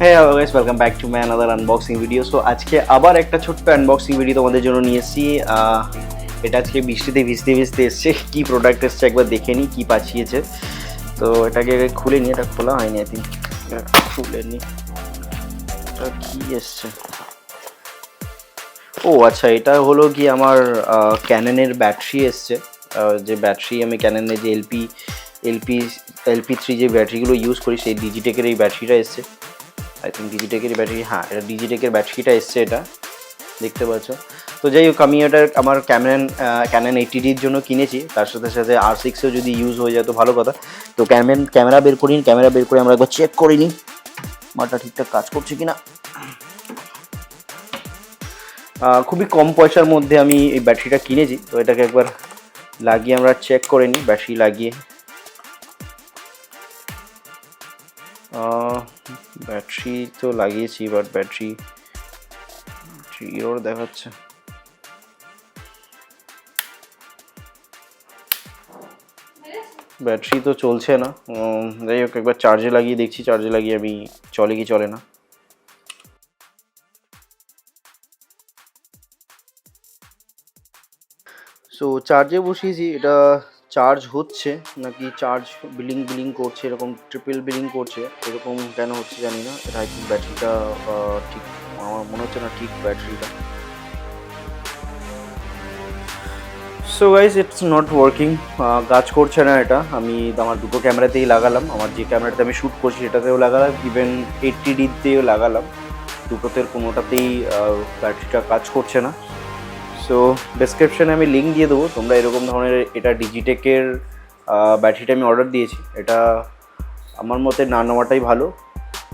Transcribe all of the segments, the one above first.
হ্যাঁ guys, welcome back to my another unboxing video. So আজকে আবার একটা ছোট্ট আনবক্সিং ভিডিও তোমাদের জন্য নিয়ে এসেছি। এটা আজকে বৃষ্টিতে ভিজতে ভিজতে এসছে। কী প্রোডাক্ট এসছে একবার দেখে নিই কী পাঠিয়েছে। তো এটাকে খুলে নিই, এটা খোলা হয়নি আই থিঙ্ক, খুলে নিই এটা কী এসছে। ও আচ্ছা, এটা হলো কি আমার ক্যাননের ব্যাটারি এসছে। যে ব্যাটারি আমি ক্যাননের যে এলপি3 যে ব্যাটারিগুলো ইউজ করি, সেই ডিজিটেকের এই ব্যাটারিটা এসছে। আই থিঙ্ক ডিজিটেকের ব্যাটারি, হ্যাঁ এটা ডিজিটেকের ব্যাটারিটা এসছে, এটা দেখতে পাচ্ছ। তো যাই হোক, আমি এটা আমার ক্যানন 80ডির জন্য কিনেছি, তার সাথে সাথে R6এও যদি ইউজ হয়ে যায় তো ভালো কথা। তো ক্যামেরা বের করি, ক্যামেরা বের করে আমরা একবার চেক করে নিই মালটা ঠিকঠাক কাজ করছে কিনা। খুবই কম পয়সার মধ্যে আমি এই ব্যাটারিটা কিনেছি, তো এটাকে একবার লাগিয়ে আমরা চেক করে নিই। ব্যাটারি লাগিয়ে ব্যাটারি তো লাগিয়েছি, বাট ব্যাটারি এরর দেখাচ্ছে। ব্যাটারি তো চলছে না। যাই হোক, একবার চার্জে লাগিয়ে দেখছি, চার্জে লাগিয়ে আমি চলে কি চলে না। সো চার্জে বসিয়েছি, এটা চার্জ হচ্ছে নাকি চার্জ বিলিং করছে, এরকম ট্রিপল বিলিং করছে, এরকম কেন হচ্ছে জানি না। এটা আই থিঙ্ক ব্যাটারিটা ঠিক, আমার মনে হচ্ছে না ঠিক ব্যাটারিটা। So guys, it's not working, কাজ করছে না এটা। আমি আমার দুটো ক্যামেরাতেই লাগালাম, আমার যে ক্যামেরাতে আমি শ্যুট করছি সেটাতেও লাগালাম, ইভেন 80ডিতেও লাগালাম, দুটোতে কোনোটাতেই ব্যাটারিটা কাজ করছে না। সো ডেসক্রিপশানে আমি লিঙ্ক দিয়ে দেবো, তোমরা এরকম ধরনের, এটা ডিজিটেকের ব্যাটারিটা আমি অর্ডার দিয়েছি, এটা আমার মতে না নেওয়াটাই ভালো।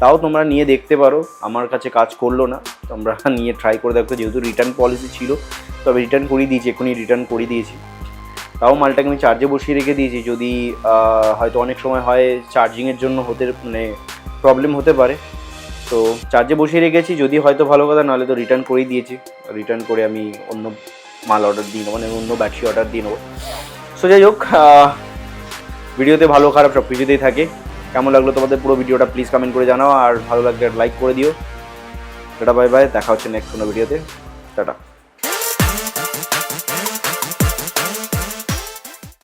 তাও তোমরা নিয়ে দেখতে পারো, আমার কাছে কাজ করলো না, তোমরা নিয়ে ট্রাই করে দেখো। যেহেতু রিটার্ন পলিসি ছিল, তবে রিটার্ন করিয়ে দিয়েছি, এখনই রিটার্ন করে দিয়েছি। তাও মালটাকে আমি চার্জে বসিয়ে রেখে দিয়েছি, যদি হয়তো অনেক সময় হয় চার্জিংয়ের জন্য মানে প্রবলেম হতে পারে। তো চার্জে বসিয়ে রেখেছি, যদি হয়তো ভালো কথা, নাহলে তো রিটার্ন করেই দিয়েছি। রিটার্ন করে আমি অন্য মাল অর্ডার দিয়ে নেবো, মানে অন্য ব্যাটারি অর্ডার দিয়ে নেবো। সো যাই হোক, ভিডিওতে ভালো খারাপ সব কিছুতেই থাকে। কেমন লাগলো তোমাদের পুরো ভিডিওটা প্লিজ কমেন্ট করে জানাও, আর ভালো লাগলে লাইক করে দিও। টাটা, বাই বাই, দেখা হচ্ছে নেক্সট কোনো ভিডিওতে। টাটা।